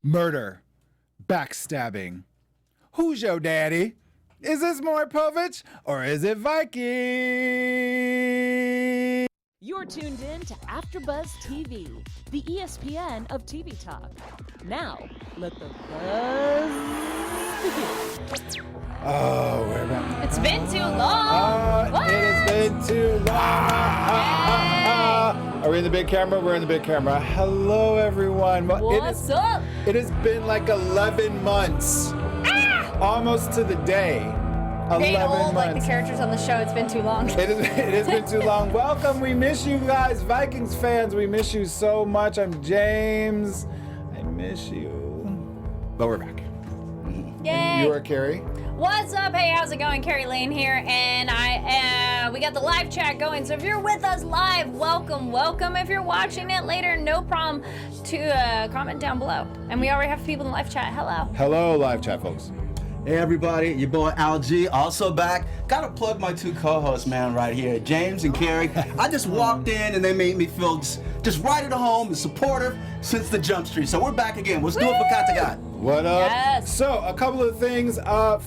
murder, backstabbing. Who's your daddy? Is this Morpovich or is it Viking? You're tuned in to AfterBuzz TV, the ESPN of TV talk. Now, let the buzz begin. Oh, we're back. It's been too long. It has been too long. Are we in the big camera? We're in the big camera. Hello, everyone. Well, What's up? It has been like 11 months. Almost to the day. 11 Getting old months. like the characters on the show. It's been too long. It has been too long. Welcome. We miss you guys, Vikings fans. We miss you so much. I'm James. I miss you. But we're back. Yay. You are Kari. What's up? Hey, how's it going? Kari Lane here, and we got the live chat going. So if you're with us live, welcome. If you're watching it later, no problem to comment down below. And we already have people in the live chat. Hello. Hello, live chat folks. Hey everybody, your boy Al G, also back. Gotta plug my two co-hosts, man, right here, James and Kari. I just walked in and they made me feel just right at home and supportive since the jump street. So we're back again. Let's do it for Kattegat. What up? Yes. So, a couple of things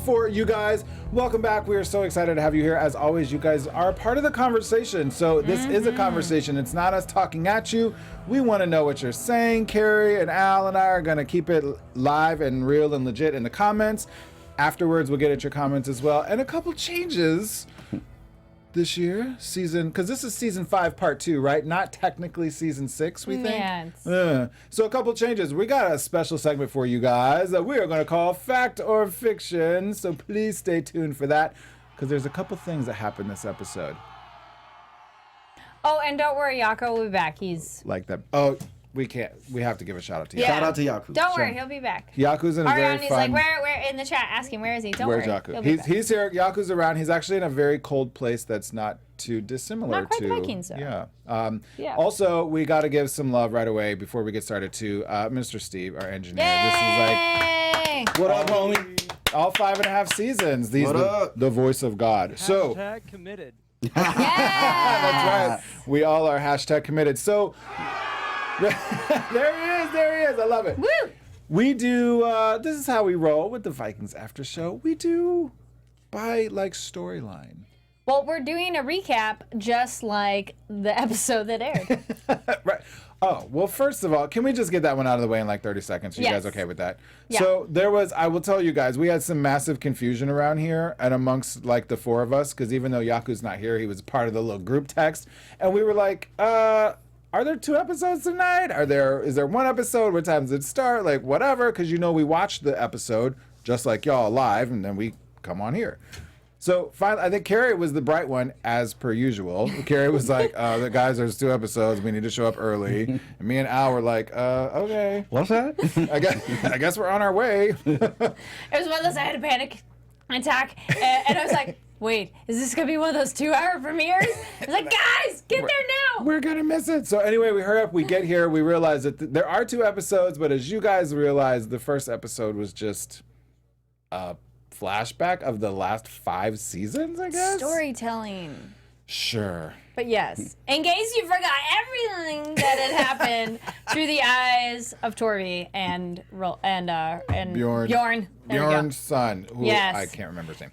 for you guys. Welcome back. We are so excited to have you here. As always, you guys are a part of the conversation. So, this is a conversation. It's not us talking at you. We want to know what you're saying. Kari and Al and I are going to keep it live and real and legit in the comments. Afterwards, we'll get at your comments as well. And a couple changes this year, because this is season 5, part 2, right? Not technically season 6, we think. Yeah, So a couple changes. We got a special segment for you guys that we are going to call Fact or Fiction. So please stay tuned for that, because there's a couple things that happened this episode. Oh, and don't worry, Yako will be back. He's Like that. Oh, we can't. We have to give a shout out to Yaku. Shout out to Yaku. Don't worry, he'll be back. Yaku's in a very Ariana's fun... like, where in the chat? Ask him, where is he? Don't Where's worry. Yaku? He'll be back. He's here. Yaku's around. He's actually in a very cold place that's not too dissimilar Not quite to Vikings, though. Yeah. Yeah. Also, we got to give some love right away before we get started to Mr. Steve, our engineer. This is Yay! What up, homie? all 5.5 seasons. These What up? the voice of God. So Hashtag committed. Yeah! that's right. We all are hashtag committed. So there he is. I love it. Woo! We do, this is how we roll with the Vikings After Show. We do by like storyline. Well, we're doing a recap just like the episode that aired. Right. Oh, well, first of all, can we just get that one out of the way in like 30 seconds? Are you Yes. guys okay with that? Yeah. So there was, I will tell you guys, we had some massive confusion around here and amongst like the 4 of us, because even though Yaku's not here, he was part of the little group text. And we were like, are there 2 episodes tonight? Is there 1 episode? What time does it start? Like, whatever, because you know we watched the episode just like y'all live, and then we come on here. So finally, I think Kari was the bright one, as per usual. Kari was like, the guys, there's 2 episodes. We need to show up early. And me and Al were like, okay. What's that? I guess we're on our way. It was one of those, I had a panic attack, and I was like, wait, is this going to be one of those 2-hour premieres? I was like, guys, get there now! We're going to miss it. So anyway, we hurry up. We get here. We realize that there are 2 episodes, but as you guys realize, the first episode was just a flashback of the last 5 seasons, I guess? Storytelling. Sure. But yes, in case you forgot everything that had happened through the eyes of Torvi and Bjorn. There we go. Bjorn's son, who Yes. I can't remember his name.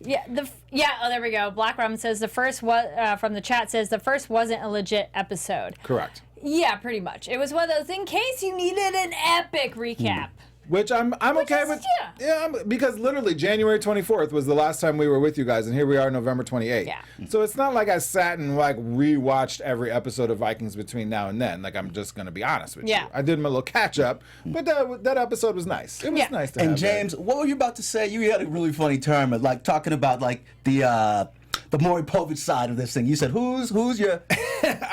Yeah, oh, there we go. Black Rum says the first from the chat says the first wasn't a legit episode. Correct. Yeah, pretty much. It was one of those in case you needed an epic recap. Which I'm okay is- with. yeah. Because literally January 24th was the last time we were with you guys, and here we are November 28th. Yeah. So it's not like I sat and like rewatched every episode of Vikings between now and then. Like, I'm just gonna be honest with Yeah. you. I did my little catch up, but that episode was nice. It was Yeah. nice to And have that. James, what were you about to say? You had a really funny term, like talking about like the Maury Povich side of this thing. You said, who's your...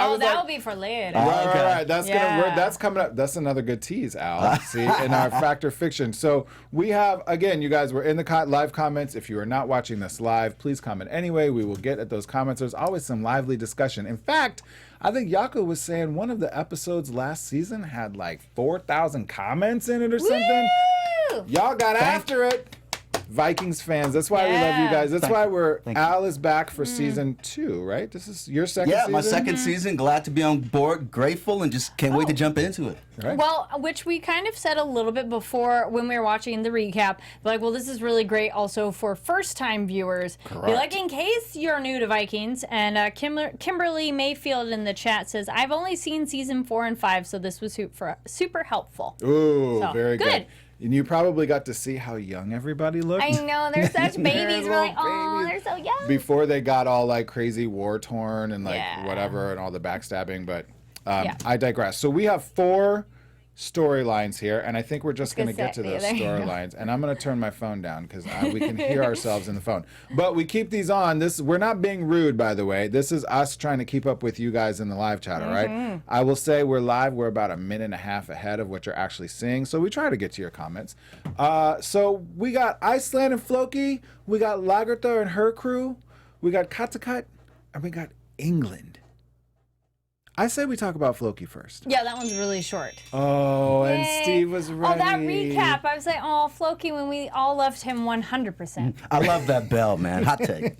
Oh, that'll be for later. Right. That's Yeah. that's coming up. That's another good tease, Al. See, in our Fact or Fiction. So we have, again, you guys were in the live comments. If you are not watching this live, please comment anyway. We will get at those comments. There's always some lively discussion. In fact, I think Yaku was saying one of the episodes last season had like 4,000 comments in it or something. Woo! Y'all got after it. Vikings fans. That's why we love you guys. That's why Thank you. Al is back for season 2, right? This is your second season? Yeah, my second season. Glad to be on board. Grateful and just can't wait to jump into it. Right. Well, which we kind of said a little bit before when we were watching the recap. Like, well, this is really great also for first-time viewers. Correct. Be like, in case you're new to Vikings, and Kimberly Mayfield in the chat says, I've only seen season 4 and 5, so this was super helpful. Ooh, So, very good. good. And you probably got to see how young everybody looked. I know, they're such babies. We're like, little oh, babies. they're so young. Before they got all like crazy war torn and like Yeah. whatever and all the backstabbing, but Yeah. I digress. So we have 4 storylines here, and I think we're just going to get to say, those there you go. storylines. And I'm going to turn my phone down because we can hear ourselves in the phone. But we keep these on. We're not being rude, by the way. This is us trying to keep up with you guys in the live chat, all right? I will say we're live. We're about a minute and a half ahead of what you're actually seeing, so we try to get to your comments. So we got Iceland and Floki. We got Lagertha and her crew. We got Kattegat, and we got England. I say we talk about Floki first. Yeah, that one's really short. Oh, and Yay. Steve was ready. Oh, that recap. I was like, oh, Floki, when we all loved him 100%. I love that bell, man. Hot take.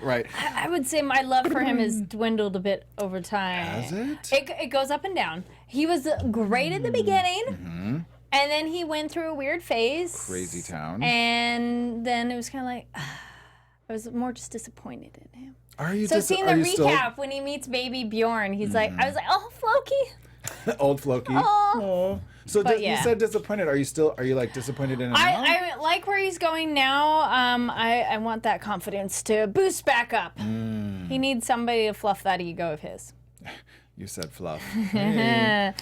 Right. I would say my love for him has dwindled a bit over time. Has it? It goes up and down. He was great at the beginning, and then he went through a weird phase. Crazy town. And then it was kind of like, I was more just disappointed in him. Are you So just seeing the recap when he meets baby Bjorn, he's like, I was like, oh, Floki. old Floki? Oh. So But you yeah. said disappointed. Are you like disappointed in him now? I like where he's going now. I want that confidence to boost back up. He needs somebody to fluff that ego of his. You said fluff. There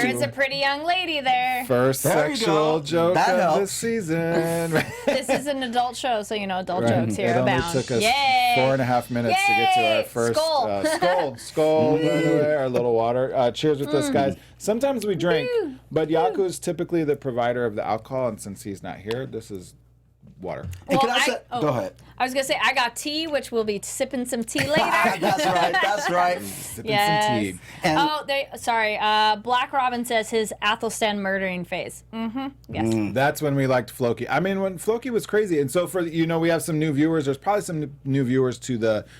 is a pretty young lady there. First There you sexual go. joke That of helps. this season. This is an adult show, so you know adult Right. jokes here It only abound. took us Yay! 4.5 minutes to get to our Yay! first Skull. skull. By the way, our little water. Cheers with us, guys. Sometimes we drink, but Yaku's typically the provider of the alcohol, and since he's not here, this is water. And can Well, I say, go ahead. I was gonna say I got tea, which we'll be sipping some tea later. That's right. That's right. Sipping some Yes. tea. And Sorry. Black Robin says his Athelstan murdering phase. Yes. That's when we liked Floki. I mean, when Floki was crazy. And so we have some new viewers. There's probably some new viewers to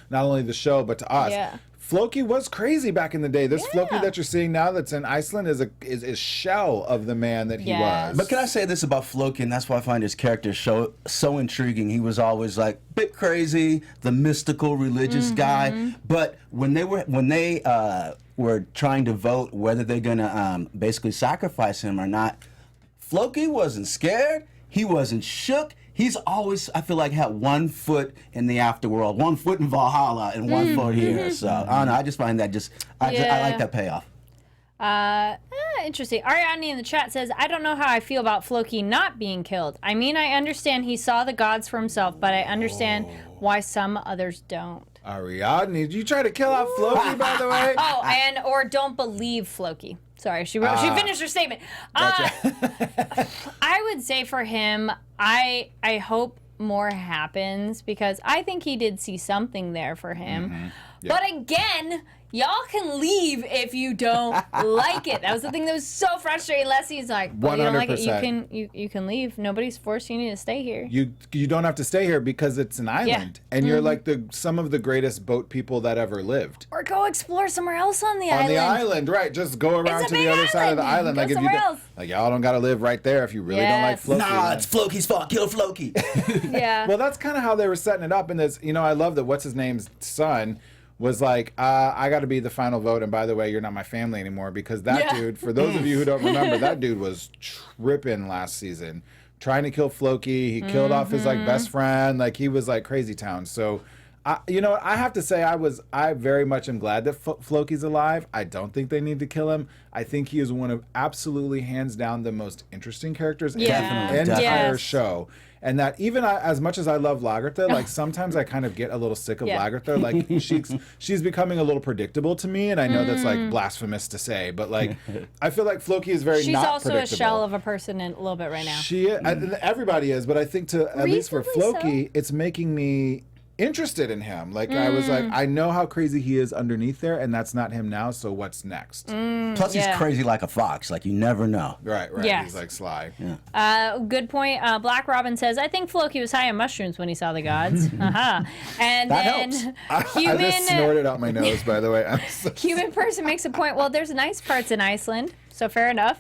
not only the show, but to us. Yeah. Floki was crazy back in the day. This Yeah. Floki that you're seeing now that's in Iceland is a shell of the man that he Yes. was. But can I say this about Floki, and that's why I find his character so intriguing. He was always like bit crazy, the mystical religious guy. But when they were trying to vote whether they're gonna basically sacrifice him or not, Floki wasn't scared. He wasn't shook. He's always, I feel like, had one foot in the afterworld, one foot in Valhalla, and one foot here. So I don't know. I just find that I like that payoff. Interesting. Ariadne in the chat says, I don't know how I feel about Floki not being killed. I mean, I understand he saw the gods for himself, but I understand why some others don't. Ariadne, did you try to kill off Floki, by the way? Oh, or don't believe Floki. Sorry, she finished her statement. I would say for him, I hope more happens because I think he did see something there for him. Yeah. But again, y'all can leave if you don't like it. That was the thing that was so frustrating. Leslie's like, well, you don't like it, 100%. you can leave. Nobody's forcing you to stay here. You don't have to stay here because it's an island, and you're like some of the greatest boat people that ever lived. Or go explore somewhere else on the On island. the island, right? Just go around a to the big other side of the island. island. Go Like if you somewhere don't, else. like y'all don't gotta live right there if you really don't like Yes. Floki. Nah, it's Floki's fault. Kill Floki. Yeah. Well, that's kind of how they were setting it up. And this, I love that what's his name's son was like, I got to be the final vote. And by the way, you're not my family anymore because that dude, for those of you who don't remember, that dude was tripping last season, trying to kill Floki. He killed off his like best friend. Like he was like crazy town. So, I have to say I very much am glad that Floki's alive. I don't think they need to kill him. I think he is one of absolutely hands down the most interesting characters in the entire Yes. show. And that even as much as I love Lagertha, like sometimes I kind of get a little sick of Lagertha. Like she's becoming a a little predictable to me, and I know that's like blasphemous to say, but like I feel like Floki is very She's not also predictable. a shell of a person a little bit right now. Everybody is, but I think at least for Reasonably Floki, it's making me interested in him. Like I was like, I know how crazy he is underneath there, and that's not him now. So what's next? Plus, he's crazy like a fox. Like, you never know. Right. Yes. He's like sly. Good point. Black Robin says, I think Floki was high on mushrooms when he saw the gods. And That then helps. I just snorted out my nose, by the way. human person makes a point. Well, there's nice parts in Iceland, so fair enough.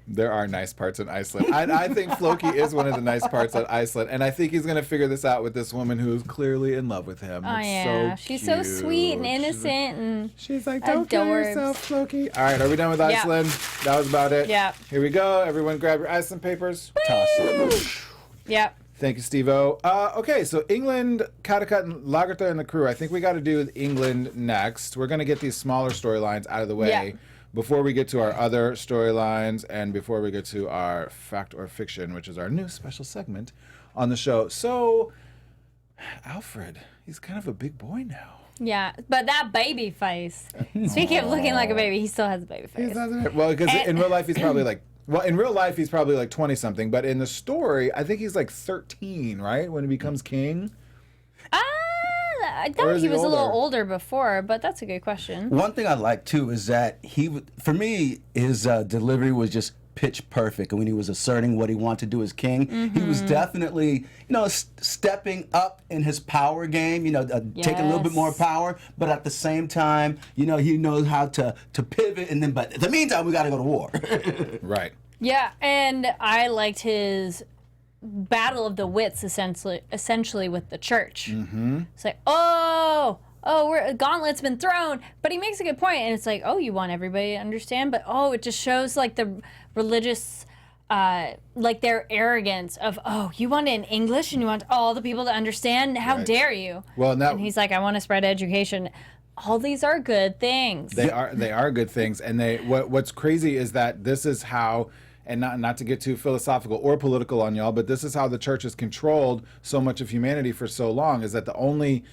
There are nice parts in Iceland. I think Floki is one of the nice parts of Iceland, and I think he's going to figure this out with this woman who's clearly in love with him. Oh, It's yeah. so She's so sweet and cute. innocent. And She's like, don't kill adorbs. yourself, Floki. All right, are we done with Iceland? That was about it. Yeah. Here we go. Everyone grab your Iceland papers. Toss it. Yep. Thank you, Steve-O. Okay, so England, Kattegat, and Lagertha, and the crew. I think we got to do England next. We're going to get these smaller storylines out of the way. Yeah. Before we get to our other storylines and before we get to our fact or fiction, which is our new special segment on the show. So, Alfred, he's kind of a big boy now. Yeah, but that baby face. Speaking of looking like a baby, he still has a baby face. Well, because in real life, he's probably like, 20-something, but in the story, I think he's like 13, right? When he becomes king. I Or thought is he he was a little older? older before, but that's a good question. One thing I like too is that for me, his delivery was just pitch perfect. And when he was asserting what he wanted to do as king, he was definitely, stepping up in his power game. Taking a little bit more power, but at the same time, he knows how to pivot. And then, but in the meantime, we got to go to war. Right. Yeah, and I liked his battle of the wits essentially with the church. It's like, gauntlet's been thrown, but he makes a good point, and it's like, you want everybody to understand, but it just shows like the religious like their arrogance of, you want it in English and you want all the people to understand, how Right. dare you? Well, now and he's like, I want to spread education. All these are good things. they are good things, and what's crazy is that this is how. And not to get too philosophical or political on y'all, but this is how the church has controlled so much of humanity for so long. Is that the only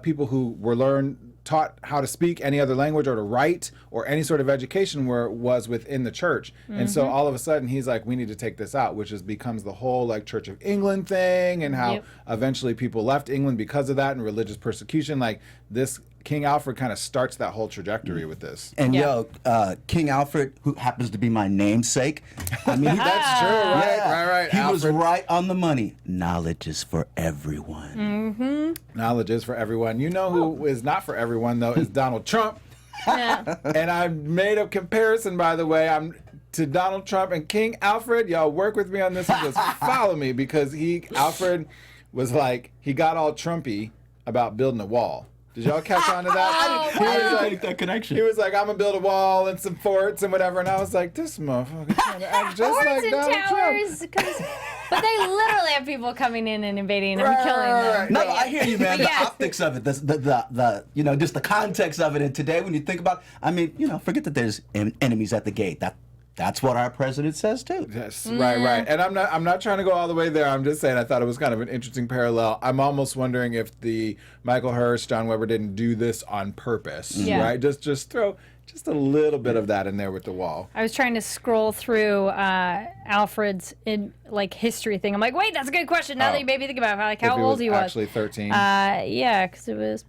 people who were taught how to speak any other language or to write or any sort of education was within the church. And so all of a sudden he's like, we need to take this out, which becomes the whole like Church of England thing, and how eventually people left England because of that and religious persecution. Like this. King Alfred kind of starts that whole trajectory with this. And King Alfred, who happens to be my namesake, I mean, That's true, right. He was Alfred. right on the money. Knowledge is for everyone. Knowledge is for everyone. You know who is not for everyone, though, is Donald Trump. And I made a comparison, by the way. To Donald Trump and King Alfred. Y'all work with me on this and just follow me, because Alfred was like, he got all Trumpy about building a wall. Did y'all catch on to that? He was like that connection. He was like, I'm gonna build a wall and some forts and whatever, and I was like, this motherfucker trying to act just Forts like and Donald towers, Trump. but they literally have people coming in and invading and killing them. No, I hear you, man. The Yes. optics of it, the just the context of it. And today, when you think about, forget that there's enemies at the gate. That's what our president says too. Yes, right. And I'm not trying to go all the way there. I'm just saying I thought it was kind of an interesting parallel. I'm almost wondering if the Michael Hirst, John Weber didn't do this on purpose, right? Just throw just a little bit of that in there with the wall. I was trying to scroll through Alfred's history thing. I'm like, wait, that's a good question. Now that you made me think about it, like how old he was. Actually 13. Yeah, because it was.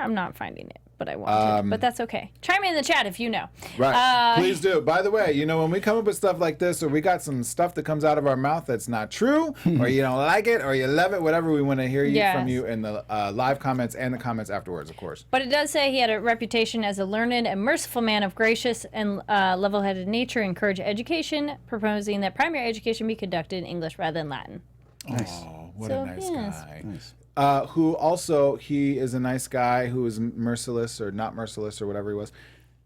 I'm not finding it, but I wanted. But that's okay. Chime in the chat if you know. Right. Please do. By the way, when we come up with stuff like this, or we got some stuff that comes out of our mouth that's not true, or you don't like it, or you love it, whatever, we want to hear from you in the live comments and the comments afterwards, of course. But it does say he had a reputation as a learned and merciful man of gracious and level-headed nature, encouraged education, proposing that primary education be conducted in English rather than Latin. Nice. Oh, what So, a nice yes. guy. Nice. Who also, he is a nice guy who is merciless or not merciless or whatever he was.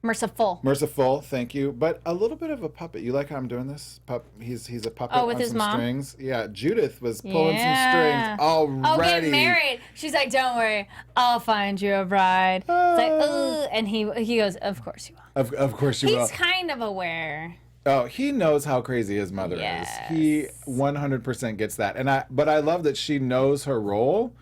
Merciful. Merciful, thank you. But a little bit of a puppet. You like how I'm doing this? He's a puppet with on his some mom? strings. Yeah, Judith was pulling some strings already. Oh, getting married. She's like, don't worry, I'll find you a bride. It's like, ooh, and he goes, of course you will. Of course you will. He's kind of aware. Oh, he knows how crazy his mother is. He 100% gets that. But I love that she knows her role,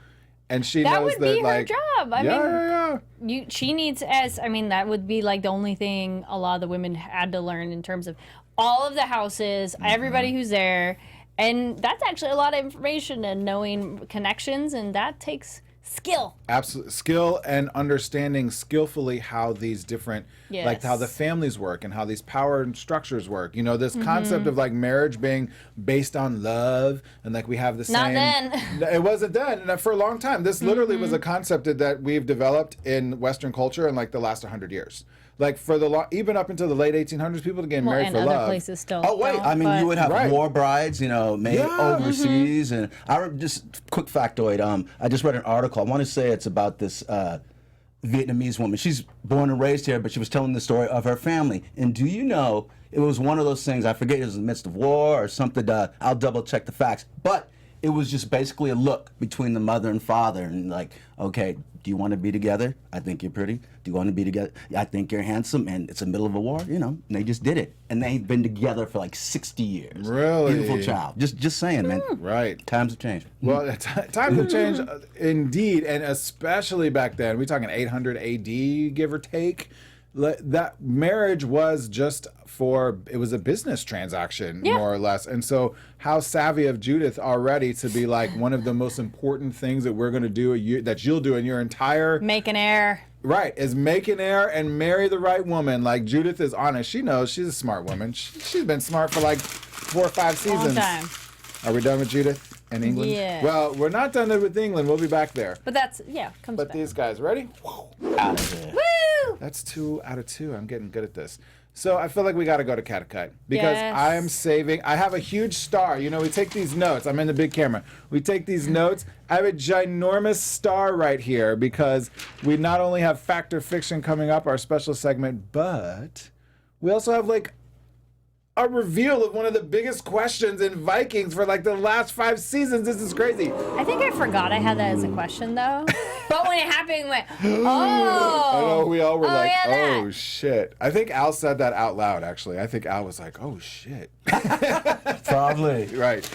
and she That knows would that be her job. I mean, she needs that would be like the only thing a lot of the women had to learn in terms of all of the houses, everybody who's there, And that's actually a lot of information and knowing connections, and that takes skill. Absolutely. Skill and understanding skillfully how these different, like how the families work and how these power and structures work. You know, this concept of like marriage being based on love and like we have the same. Not then. It wasn't then. And for a long time, this literally was a concept that we've developed in Western culture in like the last 100 years. Like for even up until the late 1800s, people getting married and for other love. places still. Oh wait, I mean, you would have Right. war brides, you know, made overseas, and just quick factoid. I just read an article. I want to say it's about this Vietnamese woman. She's born and raised here, but she was telling the story of her family. And do you know, it was one of those things. I forget it was in the midst of war or something. I'll double check the facts, but it was just basically a look between the mother and father, and like, okay, do you want to be together? I think you're pretty. Do you want to be together? I think you're handsome. And it's the middle of a war, you know. And they just did it, and they've been together for like 60 years. Really? Beautiful child. Just saying, man. Right. Times have changed. Well, times have changed indeed, and especially back then. We're talking 800 AD, give or take. That marriage was just it was a business transaction, more or less. And so how savvy of Judith already to be like, one of the most important things that we're going to do, that you'll do in your entire... Make an heir. Right, is make an heir and marry the right woman. Like, Judith is honest. She knows. She's a smart woman. She's been smart for like 4 or 5 seasons. Long time. Are we done with Judith in England? Yeah. Well, we're not done with England. We'll be back there. But that's, comes But back. these guys, ready? Out of here. Woo! That's 2 out of 2. I'm getting good at this. So I feel like we got to go to Kattegat because Yes. I am saving. I have a huge star. You know, we take these notes. I'm in the big camera. We take these notes. I have a ginormous star right here because we not only have Fact or Fiction coming up, our special segment, but we also have like a reveal of one of the biggest questions in Vikings for like the last 5 seasons. This is crazy. I think I forgot I had that as a question, though. But when it happened, I went, I know we all were like, yeah, that. oh shit. I think Al said that out loud, actually. I think Al was like, oh shit. Probably. Right.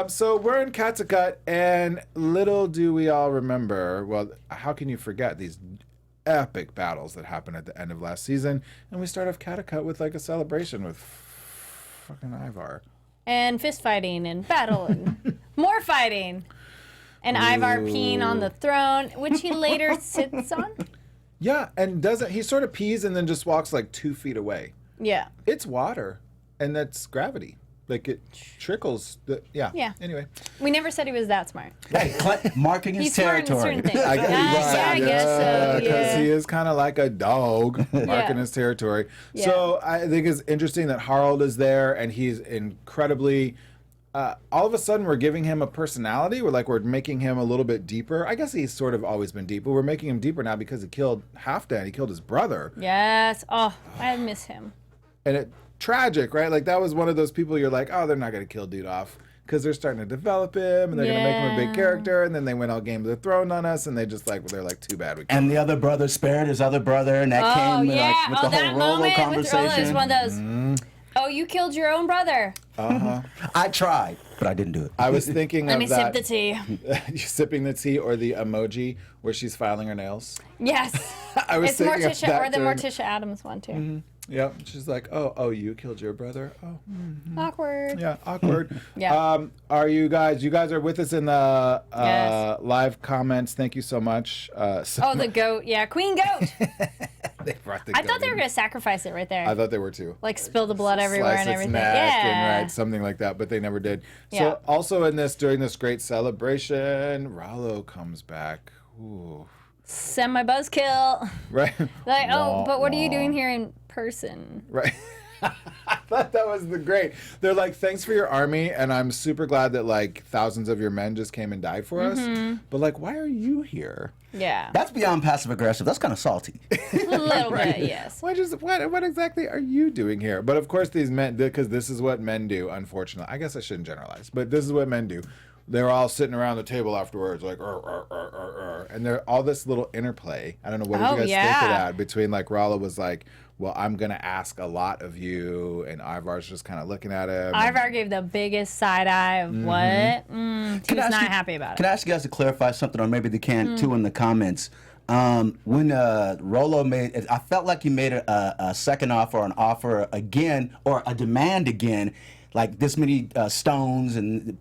So we're in Kattegat, and little do we all remember, well, how can you forget these epic battles that happened at the end of last season? And we start off Kattegat with like a celebration with fucking Ivar. and fist fighting and battle and more fighting. And Ivar peeing on the throne, which he later sits on. Yeah, and doesn't he sort of pees and then just walks like 2 feet away? Yeah. It's water, and that's gravity. Like it trickles. Yeah. Anyway. We never said he was that smart. Hey, marking his He's smart in territory. certain things. I guess so, Because yeah. he is kind of like a dog marking his territory. Yeah. So I think it's interesting that Harald is there, and he's incredibly. All of a sudden, we're giving him a personality. We're making him a little bit deeper. I guess he's sort of always been deep, but we're making him deeper now because he killed Halfdan. He killed his brother. Yes. Oh, I miss him. And tragic, right? Like that was one of those people you're like, oh, they're not going to kill dude off because they're starting to develop him and they're going to make him a big character. And then they went all Game of the Throne on us, and they're like, too bad. We And the other brother spared his other brother, and that came with, like, with the that whole Rollo moment conversation. with Rollo is one of those. Oh, you killed your own brother. I tried, but I didn't do it. I was thinking Let of me that. sip the tea. Sipping the tea, or the emoji where she's filing her nails. Yes. I was It's thinking of Morticia, that or the during- Morticia Adams one too. Yep. She's like, oh, you killed your brother. Oh, Awkward. yeah, awkward. Yeah. Are you guys are with us in the Yes. live comments. Thank you so much. Oh, the goat. Yeah, Queen Goat. They brought the I thought goat they were in. going to sacrifice it right there. I thought they were too. Like spill the blood everywhere Slice and its everything. neck Yeah. and right, something like that, but they never did. Yeah. So also during this great celebration, Rollo comes back. Ooh. Send my buzzkill. Right. Like, oh, but what are you doing here in person? Right. I thought that was great. They're like, thanks for your army, and I'm super glad that like thousands of your men just came and died for us. But like, why are you here? Yeah. That's beyond passive aggressive. That's kind of salty. A little bit, yes. What exactly are you doing here? But of course these men, because this is what men do, unfortunately. I guess I shouldn't generalize, but this is what men do. They're all sitting around the table afterwards, like, and they're all this little interplay. I don't know, what did you guys think of that? Between like, Rollo was like, well, I'm going to ask a lot of you, and Ivar's just kind of looking at him. Ivar gave the biggest side eye of what? He was not happy about Can it. I ask you guys to clarify something, or maybe they can too in the comments? When Rollo made, I felt like he made a second offer, or an offer again, or a demand again. like this many stones and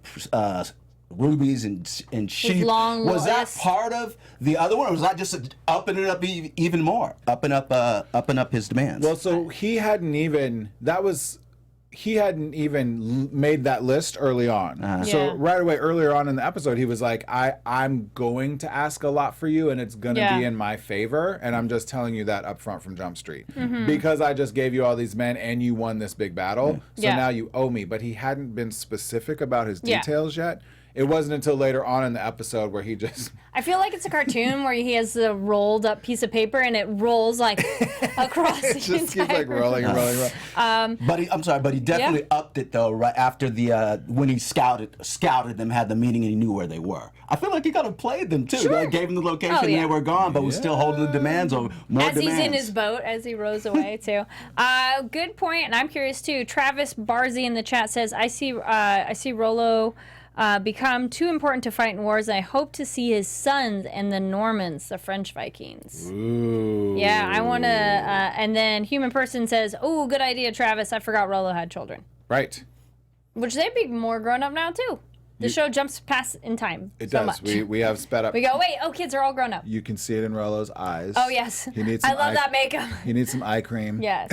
rubies and sheep. long Was that list. part of the other one, or was that just upping it up even more, upping up his demands? Well, so he hadn't even made that list early on. Yeah. So right away, earlier on in the episode, he was like, I'm going to ask a lot for you, and it's going to Yeah. be in my favor, and I'm just telling you that up front from Jump Street. Mm-hmm. Because I just gave you all these men, and you won this big battle, so Yeah. now you owe me. But he hadn't been specific about his Yeah. details yet. It wasn't until later on in the episode where he just... I feel like it's a cartoon where he has the rolled up piece of paper and it rolls like across the It just keeps entire like rolling and rolling. But he definitely upped it though right after the when he scouted them, had the meeting, and he knew where they were. I feel like he could have played them too. Like, gave them the location, Oh, yeah. and they were gone, but was still holding the demands or more As demands. he's in his boat, as he rows away too. Good point, and I'm curious too. Travis Barzy in the chat says, "I see Rollo become too important to fight in wars, and I hope to see his sons and the Normans, the French Vikings." Ooh. Yeah, I want to. And then Human Person says, "Oh, good idea, Travis. I forgot Rollo had children, Right. which they'd be more grown up now too." The show jumps past in time. It so does. Much. We have sped up. We go, wait, kids are all grown up. You can see it in Rollo's eyes. Oh, yes. He needs I some love that makeup. He needs some eye cream. Yes.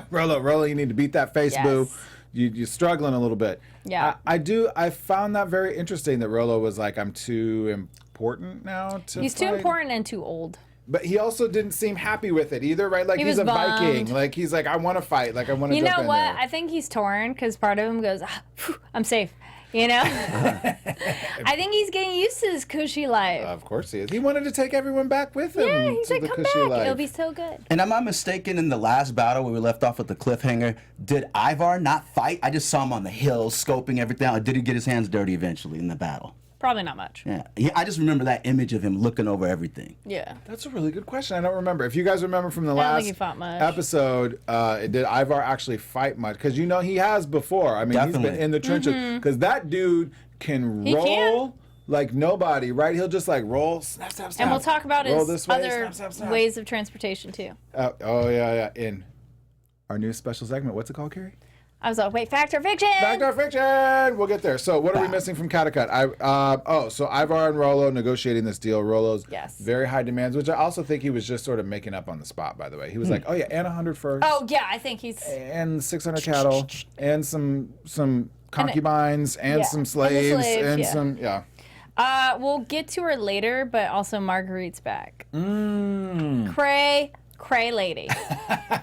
Rollo, you need to beat that face, Yes. boo. You're struggling a little bit. Yeah. I found that very interesting that Rollo was like, I'm too important now to He's too fight. important and too old. But he also didn't seem happy with it either, right? Like He he's was a Viking. bummed. Like he's like, I want to fight. Like I want to You jump know in what? there. I think he's torn because part of him goes, phew, I'm safe. You know? I think he's getting used to this cushy life. Of course he is. He wanted to take everyone back with him. Yeah, he's to like, the come cushy back. life. It'll be so good. And am I mistaken, in the last battle where we left off with the cliffhanger, did Ivar not fight? I just saw him on the hill scoping everything out. Or did he get his hands dirty eventually in the battle? Probably not much. Yeah, I just remember that image of him looking over everything. Yeah. That's a really good question. I don't remember. If you guys remember from the I don't last think he fought much. episode, did Ivar actually fight much? Because you know he has before. I mean, he's Definitely. been in the trenches. Because that dude can roll can. like nobody, right? He'll just like roll, snap, snap, snap. And we'll talk about roll his this way, other snap, snap, snap. ways of transportation too. Oh yeah. In our new special segment, what's it called, Carrie? I was like, wait, fact or fiction? Fact or fiction? We'll get there. So what are we missing from Kattegat? So Ivar and Rollo negotiating this deal. Rollo's Yes. very high demands, which I also think he was just sort of making up on the spot, by the way. He was like, oh yeah, and 100 first. Oh, yeah, I think he's. And 600 cattle, and some concubines, and Yeah. some And the slaves, slaves, and yeah. some, yeah. We'll get to her later, but also Marguerite's back. Cray lady.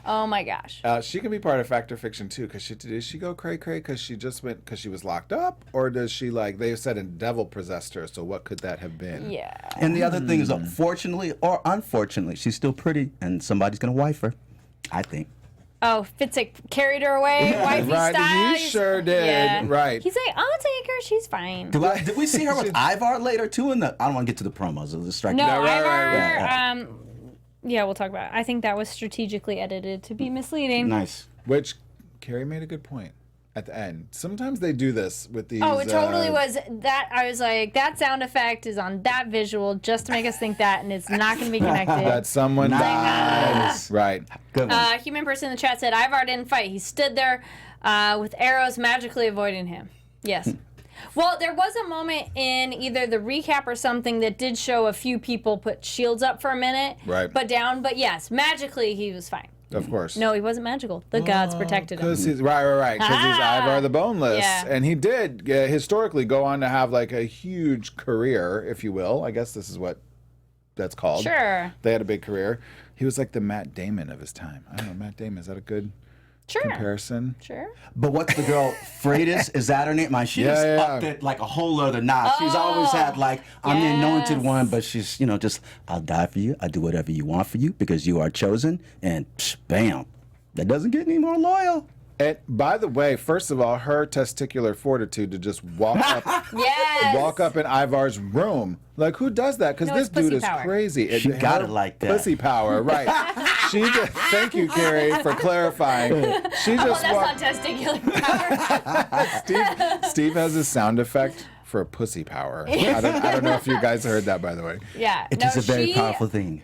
Oh my gosh. She can be part of Fact or Fiction too, because did she go cray because she just went because she was locked up, or does she like they said a devil possessed her? So what could that have been? Yeah. And the other thing is, fortunately or unfortunately, she's still pretty, and somebody's gonna wife her. I think. Oh, Fitzik carried her away, wifey Right, style. he sure did. Yeah. Right. He's like, I'll take her. She's fine. Did we see her with Ivar later too? I don't want to get to the promos. It'll distract No, me. Ivar. Yeah, we'll talk about it. I think that was strategically edited to be misleading. Nice. Which Carrie made a good point at the end. Sometimes they do this with these. Oh, it totally was that. I was like, that sound effect is on that visual just to make us think that, and it's not going to be connected. That someone Nice. dies. Right. Good one. Human person in the chat said Ivar didn't fight. He stood there with arrows magically avoiding him. Yes. Well, there was a moment in either the recap or something that did show a few people put shields up for a minute, Right. but down. But yes, magically he was fine. Of course. No, he wasn't magical. The gods protected him. Because he's right. Because he's Ivar the Boneless, Yeah. and he did historically go on to have like a huge career, if you will. I guess this is what that's called. Sure. They had a big career. He was like the Matt Damon of his time. I don't know, Matt Damon, is that a good comparison? Sure. But what's the girl, Freydis? Is that her name? She just Yeah. upped it like a whole other notch. She's always had like, I'm the anointed yes. one, but she's, just, I'll die for you. I'll do whatever you want for you because you are chosen. And bam, that doesn't get any more loyal. And by the way, first of all, her testicular fortitude to just walk up in Ivar's room. Like, who does that? Because No, this it's pussy dude is power. crazy. She got her it like that. Pussy power, right. Thank you, Carrie, for clarifying. She just That's walked. not testicular power. Steve has a sound effect for pussy power. I don't know if you guys heard that, by the way. Yeah. It is a very powerful thing.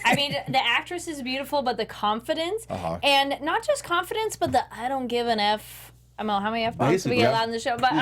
I mean, the actress is beautiful, but the confidence, Uh-huh. and not just confidence, but the I don't give an F I don't know how many F-bombs we Basically, get yeah. allowed in the show, but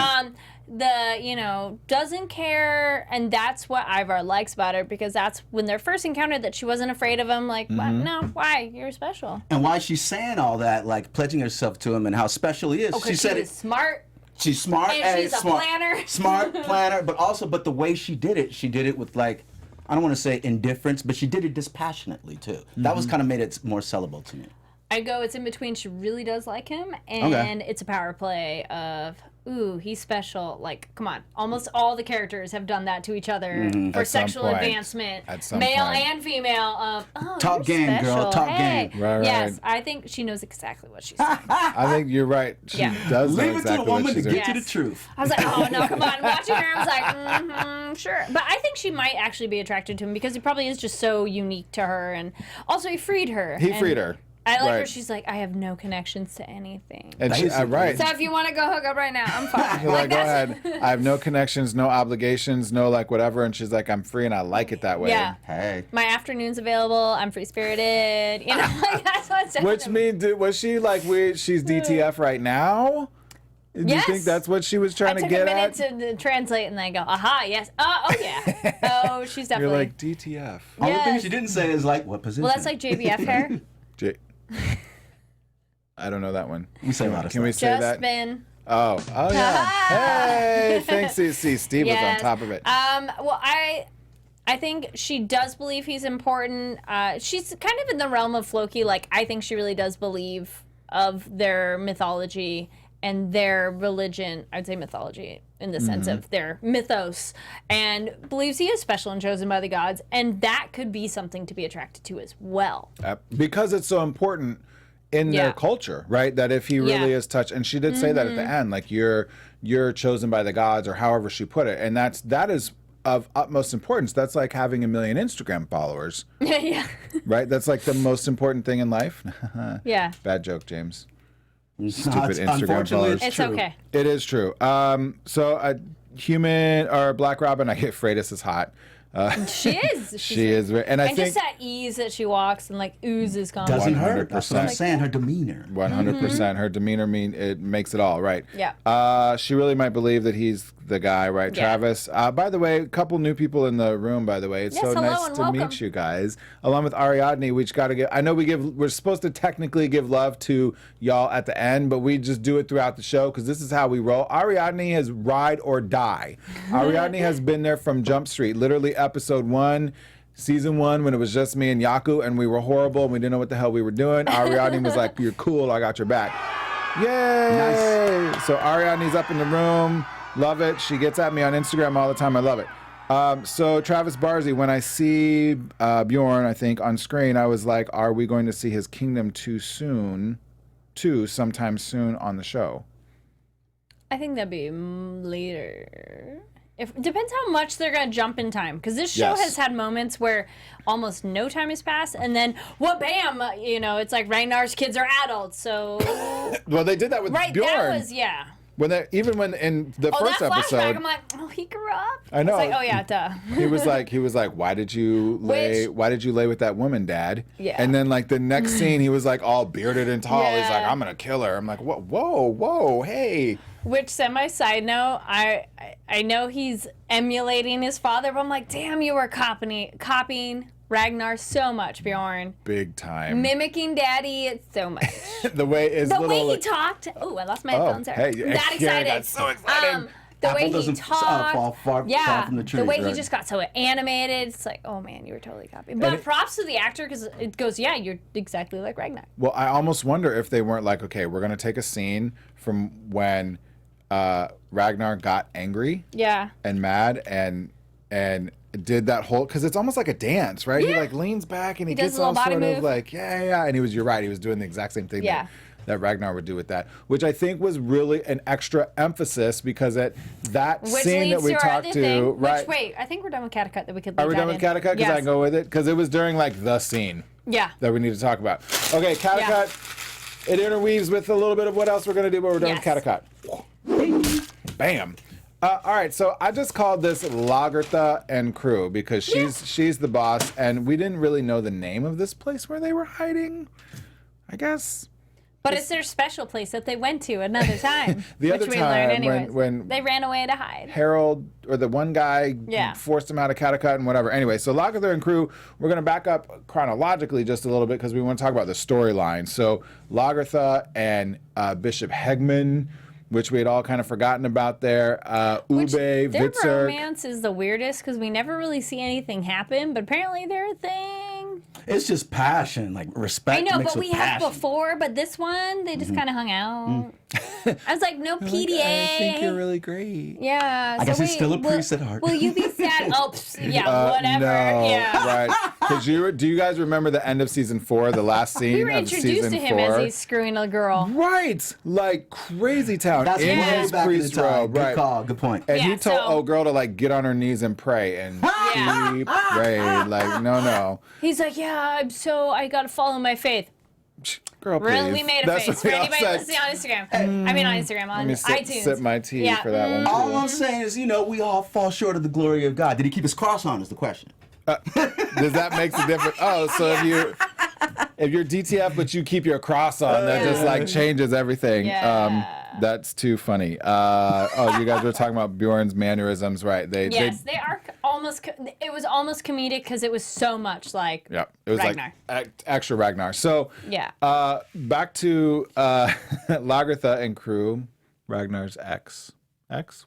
doesn't care, and that's what Ivar likes about her, because that's when they're first encountered that she wasn't afraid of him. Like, what? No, why? You're special. And why she's saying all that, like pledging herself to him and how special he is. Oh, because she said is smart. She's smart. And she's a smart, planner. Smart planner, but the way she did it with like, I don't want to say indifference, but she did it dispassionately too. That was kind of made it more sellable to me. I go, it's in between. She really does like him, and it's a power play of, ooh, he's special. Like, come on. Almost all the characters have done that to each other for At some sexual point. advancement. At some male point. and female. Of, oh, Top you're game, girl, special. top Hey. game. Right, Yes, right. I think she knows exactly what she's saying. I think you're right. She Yeah. does know Leave it to exactly the what woman to she's get doing. to the truth. I was like, oh, no, come on. Watching her, I was like, sure. But I think she might actually be attracted to him because he probably is just so unique to her. And also, he freed her. He And freed her. I like her. Right. She's like, I have no connections to anything. And she, Basically. right. So if you want to go hook up right now, I'm fine. You're like, go ahead. I have no connections, no obligations, no like whatever. And she's like, I'm free and I like it that way. Yeah. Hey. My afternoon's available. I'm free spirited. You know, like that's what's Which means, was she like, she's DTF right now? Do you Yes. think that's what she was I trying to took get a minute at? to translate, and I go, aha, yes. Oh yeah. Oh, she's You're definitely. like, DTF. Only thing Yes. she didn't say is like, what position? Well, that's like JBF hair. J- I don't know that one. We say a lot of Can we stuff. say Just that? been. Oh yeah. Hey, thanks. See, Steve was on Yes. top of it. Well, I think she does believe he's important. She's kind of in the realm of Floki. Like, I think she really does believe of their mythology and their religion. I would say mythology in the sense of their mythos, and believes he is special and chosen by the gods, and that could be something to be attracted to as well. Because it's so important in Yeah. their culture, right? That if he really Yeah. is touched, and she did say that at the end, like you're chosen by the gods, or however she put it, and that is of utmost importance. That's like having 1 million Instagram followers, Yeah. right? That's like the most important thing in life. Yeah. Bad joke, James. Stupid Instagram Unfortunately, followers. It's true. okay. It is true. So a human or Black Robin, I get Freydis is hot. She is. She is, and I And think just that ease that she walks and like oozes confidence. Doesn't hurt. That's what I'm 100%. saying. Her demeanor. 100%. Her demeanor it makes it all right. Yeah. She really might believe that he's the guy, right, Yeah. Travis? By the way, a couple new people in the room. By the way, it's Yes, so hello nice and to welcome. meet you guys. Along with Ariadne, we just got to give. I know we're supposed to technically give love to y'all at the end, but we just do it throughout the show because this is how we roll. Ariadne has ride or die. Ariadne has been there from Jump Street, literally episode 1. Season 1, when it was just me and Yaku, and we were horrible, and we didn't know what the hell we were doing. Ariadne was like, "You're cool, I got your back." Yay! Nice. So Ariadne's up in the room. Love it. She gets at me on Instagram all the time. I love it. So Travis Barzy, when I see Bjorn, I think, on screen, I was like, are we going to see his kingdom sometime soon on the show? I think that'd be later. Depends how much they're gonna jump in time, because this show Yes. has had moments where almost no time has passed, and then bam, it's like Ragnar's kids are adults. So Well, they did that with right, Bjorn. that was When in the that first flashback, episode, I'm like, oh, he grew up. I know. It's like, oh yeah, duh. he was like, why did you lay with that woman, Dad? Yeah. And then like the next scene, he was like all bearded and tall. He's like, Yeah. I'm gonna kill her. I'm like, whoa, hey. Which, side note, I know he's emulating his father, but I'm like, damn, you were copying Ragnar so much, Bjorn. Big time. Mimicking Daddy so much. The way He talked. Oh, I lost my headphones there. hey, That yeah, excited. that's so exciting. The Apple way he doesn't, talked. fall far from the tree. the way he right. just got so animated. It's like, oh man, you were totally copying. But props to the actor, because it goes, yeah, you're exactly like Ragnar. Well, I almost wonder if they weren't like, okay, we're gonna take a scene from when Ragnar got angry Yeah. and mad and did that whole, because it's almost like a dance, right? He Yeah. like leans back and he does gets a little all body sort of move. like, yeah. And you're right, he was doing the exact same thing Yeah. that Ragnar would do with that, which I think was really an extra emphasis, because at that Which scene that leads we to our talked other to, thing. right? Which, wait, I think we're done with Kattegat. That we could. Are leave we that done with in. Kattegat? Because Yes. I go with it, because it was during like the scene Yeah. that we need to talk about. Okay, Kattegat. It interweaves with a little bit of what else we're gonna do, but we're done with Yes. Kattegat. Bam. All right, so I just called this Lagertha and crew because she's the boss, and we didn't really know the name of this place where they were hiding, I guess. But it's their special place that they went to another time. The which other we time learned anyways. when they ran away to hide. Harold or the one guy forced him out of Kattegat and whatever. Anyway, so Lagertha and crew, we're going to back up chronologically just a little bit because we want to talk about the storyline. So Lagertha and Bishop Heahmund, which we had all kind of forgotten about there. Ube, Their Vitzer. romance is the weirdest because we never really see anything happen, but apparently they're a thing. It's just passion, like respect. I know, mixed but with we have passion. before, but this one, they just kind of hung out. I was like, no PDA. I think you're really great. Yeah. I guess he's still a priest at heart. Will you be sad? Oh, yeah, whatever. No, Yeah. right. Because do you guys remember the end of season 4, the last scene We were of introduced season to him 4? as he's screwing a girl. Right, like crazy town That's in way his back in the priest time. robe. Good Right. call. Good point. And he Yeah, told so- old girl to like get on her knees and pray, and Yeah. she prayed like no, He's like, yeah, I got to follow my faith. girl, please. Really, we made a That's face what for we all anybody said. listening on Instagram. I mean, on Instagram, Let on me iTunes. sip my tea Yeah. for that one. All Too. I'm saying is, we all fall short of the glory of God. Did he keep his cross on? Is the question. Does that make a difference? Oh, so if you're DTF but you keep your cross on, that just like changes everything. Yeah. That's too funny. You guys were talking about Bjorn's mannerisms, right? Yes, they are almost. It was almost comedic because it was so much like. Yeah, it was Ragnar. like extra Ragnar. So Yeah. back to Lagertha and crew, Ragnar's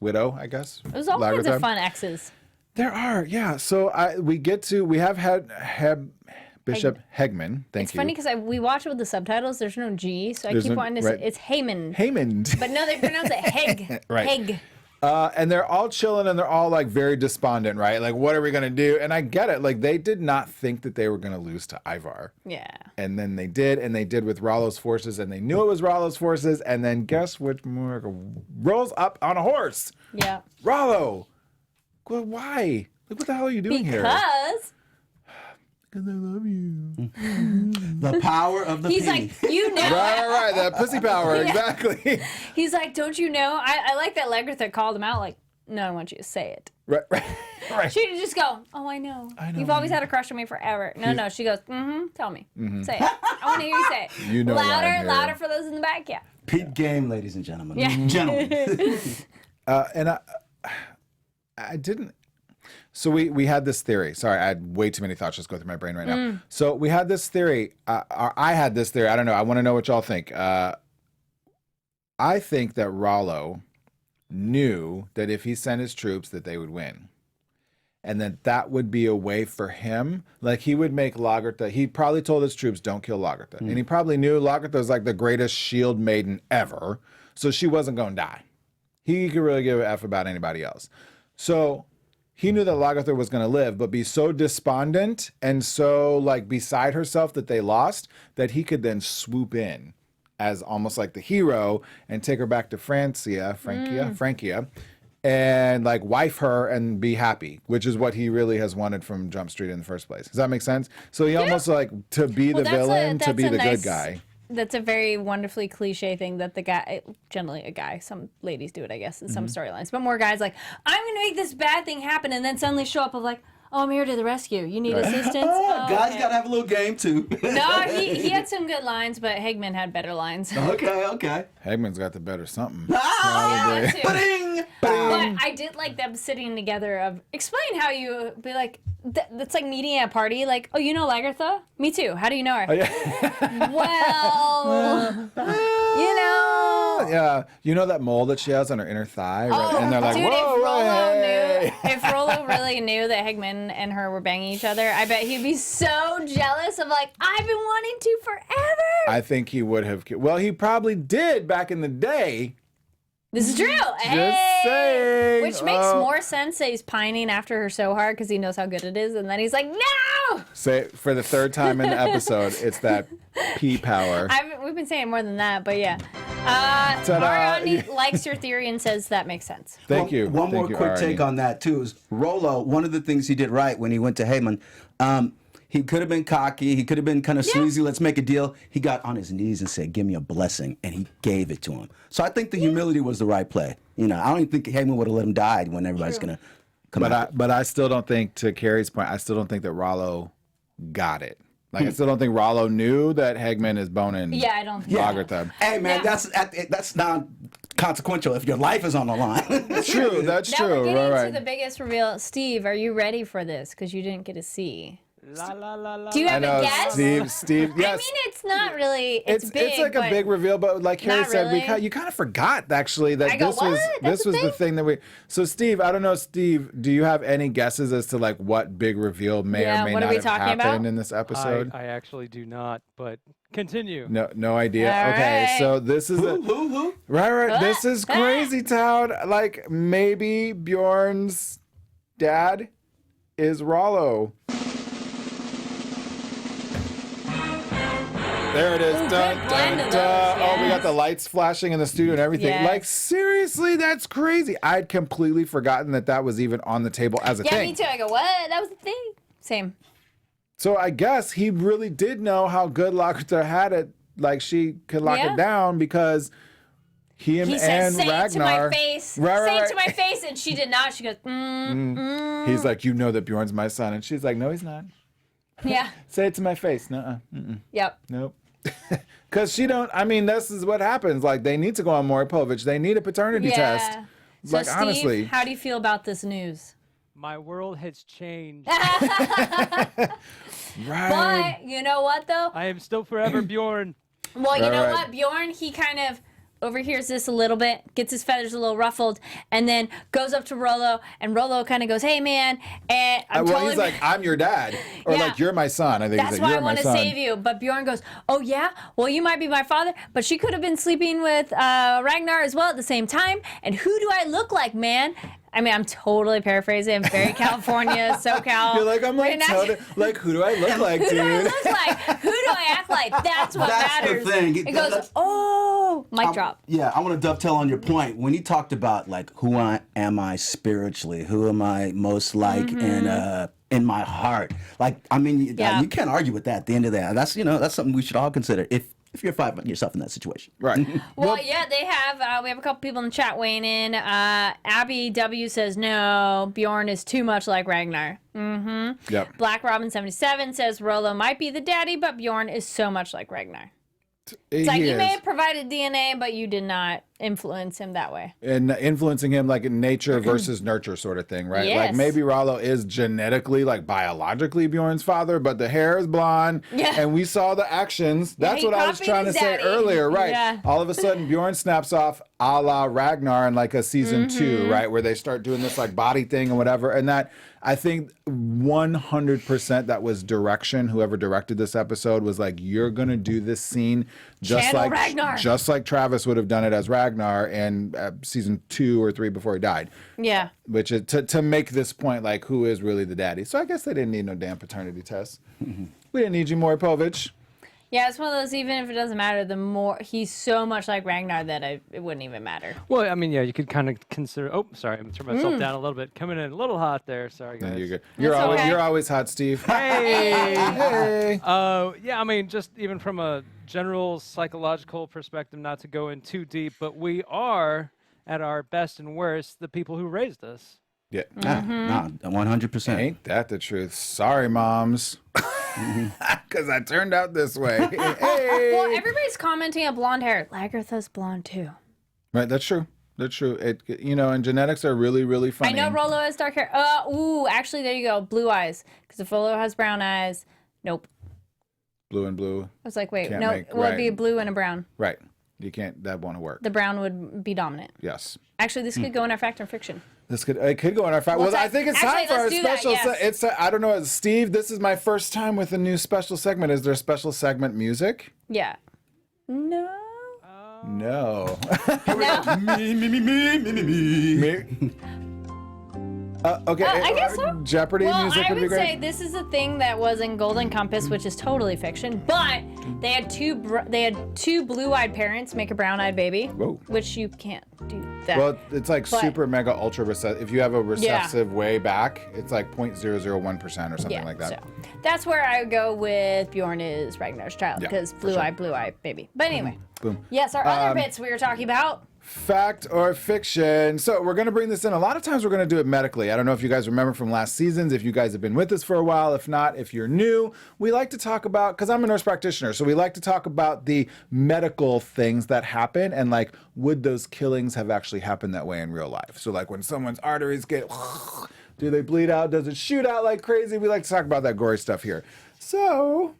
widow, I guess. It was all kinds Lagertha. of fun exes. There are, yeah. So we have had Bishop Heahmund. Thank It's you. funny because we watch it with the subtitles. There's no G, so I There's keep no- wanting to right. say it's Heahmund. Heahmund. But no, they pronounce it Heg. Right. Heg. And they're all chilling and they're all like very despondent, right? Like, what are we gonna do? And I get it. Like, they did not think that they were gonna lose to Ivar. Yeah. And then they did, and they did with Rollo's forces, and they knew it was Rollo's forces. And then guess which rolls up on a horse? Yeah. Rollo. Well, why? Like, what the hell are you doing here? Because Because I love you. The power of the he's P. like, you know. Right. That pussy power, exactly. He's like, don't you know? I like that Lagertha called him out. Like, no, I want you to say it. Right. She'd just go, oh, I know. know. You've always had a crush on me forever. No. She goes, tell me. Say it. I want to hear you say it. You know why I'm louder, here. louder for those in the back. Yeah. Peak game, ladies and gentlemen. Yeah. Gentlemen. And I didn't. So we had this theory. Sorry, I had way too many thoughts just go through my brain right now. So we had this theory. I had this theory. I don't know. I want to know what y'all think. I think that Rollo knew that if he sent his troops that they would win. And that would be a way for him. Like, he would make Lagertha. He probably told his troops, don't kill Lagertha. And he probably knew Lagertha was like the greatest shield maiden ever. So she wasn't going to die. He could really give a F about anybody else. So he knew that Lagertha was going to live, but be so despondent and so like beside herself that they lost, that he could then swoop in as almost like the hero and take her back to Francia, and like wife her and be happy, which is what he really has wanted from Jump Street in the first place. Does that make sense? So he almost like to be the villain, to be the good guy. That's a very wonderfully cliche thing that the guy, generally a guy, some ladies do it, I guess, in some storylines, but more guys like, I'm going to make this bad thing happen, and then suddenly show up of like, oh, I'm here to the rescue. You need assistance? Oh, Guys okay. got to have a little game, too. No, he had some good lines, but Heahmund had better lines. Okay. Heahmund's got the better something. Yeah, Probably. that too. Ba-ding! But I did like them sitting together of, explain how you be like, that's like meeting at a party, like, oh, you know Lagertha? Me too. How do you know her? Oh, yeah. Well, you know. Yeah, you know that mole that she has on her inner thigh, right? Oh, And they're like, dude, whoa, if Rollo hey. knew, if Rollo really knew that Heahmund and her were banging each other, I bet he'd be so jealous of like, I've been wanting to forever. I think he would have. Well, he probably did back in the day. This is true. Just saying. Which makes more sense that he's pining after her so hard because he knows how good it is, and then he's like, no. Say for the third time in the episode, it's that P power. We've been saying more than that, but yeah. Ta-da. Mariani likes your theory and says that makes sense. Thank you. One more Thank you, quick Ari. take on that, too, is Rollo, one of the things he did right when he went to Heahmund, he could have been cocky. He could have been kind of sleazy. Let's make a deal. He got on his knees and said, give me a blessing. And he gave it to him. So I think the humility was the right play. I don't even think Heahmund would have let him die when everybody's going to come out. But I still don't think, to Carrie's point, I still don't think that Rollo got it. Like, I still don't think Rollo knew that Heahmund is boning Yeah, I don't think Lagertha. Hey, man, Yeah. that's not consequential if your life is on the line. True, that's Now we're true. getting Right, to the biggest reveal. Steve, are you ready for this? Because you didn't get to see. La la la la. Do you I have know, a guess? Steve. Yes. I mean, it's not really. It's big. It's like a but big reveal, but like Harry not said, really. you kind of forgot actually that I go, this was "What? That's this a was the thing?" thing that we. So Steve, I don't know, Steve, do you have any guesses as to like what big reveal may Yeah, or may what are not we have talking happened about? in this episode? I actually do not, but continue. No idea. All Okay, right. so this is Who? right. This is Ah. crazy town. Like maybe Bjorn's dad is Rollo. There it is. Ooh, Dun, good blend dun, of dun. those, Oh, we yes. got the lights flashing in the studio and everything. Yes. Like, seriously, that's crazy. I'd completely forgotten that was even on the table as a Yeah, thing. me too. I go, what? That was the thing. Same. So I guess he really did know how good Lagertha had it. Like, she could lock Yeah. it down because he He says, say Ragnar. it to my face. Right, say right, it to my face. And she did not. She goes, He's like, you know that Bjorn's my son. And she's like, no, he's not. Yeah. Say it to my face. Nuh-uh. Yep. Nope. Because this is what happens. Like, they need to go on Maury Povich. They need a paternity test. Yeah. So, Like, Steve, honestly. how do you feel about this news? My world has changed. Right. But you know what, though? I am still forever Bjorn. Well, you know Right. what? Bjorn, he kind of overhears this a little bit, gets his feathers a little ruffled, and then goes up to Rollo, and Rollo kind of goes, hey, man, and I'm Well, totally... he's like, I'm your dad. Or Yeah. like, you're my son. I think That's he's why like, I you're my want to son. save you. But Bjorn goes, oh, yeah? Well, you might be my father, but she could have been sleeping with Ragnar as well at the same time. And who do I look like, man? I mean, I'm totally paraphrasing. I'm very California, SoCal. You're like, I'm like, Right now- totally, like, who do I look like, Who do I dude? look like? Who do I act like? That's what That's the matters. thing. It goes, oh, mic drop. Yeah, I want to dovetail on your point. When you talked about like am I spiritually? Who am I most like in my heart? Like, I mean, Yeah. you can't argue with that. At the end of that, that's that's something we should all consider if you're finding yourself in that situation. Right. Well, yeah, they have. We have a couple people in the chat weighing in. Abby W says no. Bjorn is too much like Ragnar. Yep. Black Robin 77 says Rollo might be the daddy, but Bjorn is so much like Ragnar. It's like He you may is. have provided DNA, but you did not influence him that way. And influencing him like in nature versus nurture sort of thing, right? Like Yes. maybe Rollo is genetically, like biologically Bjorn's father, but the hair is blonde. Yeah. And we saw the actions. That's he what I was copied trying to his say daddy. earlier, right? Yeah. All of a sudden Bjorn snaps off a la Ragnar in like a season 2, right? Where they start doing this like body thing and whatever. And that, I think 100% that was direction. Whoever directed this episode was like, you're going to do this scene Channel Ragnar. just like Travis would have done it as Ragnar in season 2 or 3 before he died. Yeah. Which is to make this point, like, who is really the daddy? So I guess they didn't need no damn paternity test. We didn't need you, Maury Povich. Yeah, it's one of those, even if it doesn't matter, the more, he's so much like Ragnar that it wouldn't even matter. Well, I mean, yeah, you could kind of consider. Oh, sorry, I'm gonna turn myself down a little bit. Coming in a little hot there. Sorry, No, guys. you're good. okay. You're always hot, Steve. Hey. Hey. Yeah, I mean, just even from a general psychological perspective, not to go in too deep, but we are at our best and worst the people who raised us. Yeah. Nah, 100%. Ain't that the truth? Sorry, moms. Because I turned out this way. Hey. Well, everybody's commenting on blonde hair. Lagertha's blonde too. Right, that's true. That's true. And genetics are really, really funny. I know Rollo has dark hair. Actually, there you go. Blue eyes. Because if Rollo has brown eyes, nope. Blue and blue. I was like, wait, Can't no, make- it would be a right. blue and a brown. Right. You can't, that won't work. The brown would be dominant. Yes. Actually, this could go in our fact or fiction. It could go on our fact. Well, Well, I think it's actually, time for our let's do that, special. yes. I don't know, Steve. This is my first time with a new special segment. Is there special segment music? Yeah. No. No. No. Me? Okay. I guess so. Jeopardy Well, music I would be would say great. this is a thing that was in Golden Compass, which is totally fiction. But they had two blue-eyed parents make a brown-eyed baby, Whoa. which you can't do that. Well, it's like But- super mega ultra recessive. If you have a recessive way back, it's like 0.001% or something like that. So that's where I would go with Bjorn is Ragnar's child Yeah, because for sure. blue-eyed baby. But anyway, Boom. yes, our other bits we were talking about. Fact or fiction? So we're going to bring this in. A lot of times we're going to do it medically. I don't know if you guys remember from last seasons, if you guys have been with us for a while. If not, if you're new, we like to talk about, because I'm a nurse practitioner, so we like to talk about the medical things that happen and like, would those killings have actually happened that way in real life? So like when someone's arteries get, do they bleed out? Does it shoot out like crazy? We like to talk about that gory stuff here. So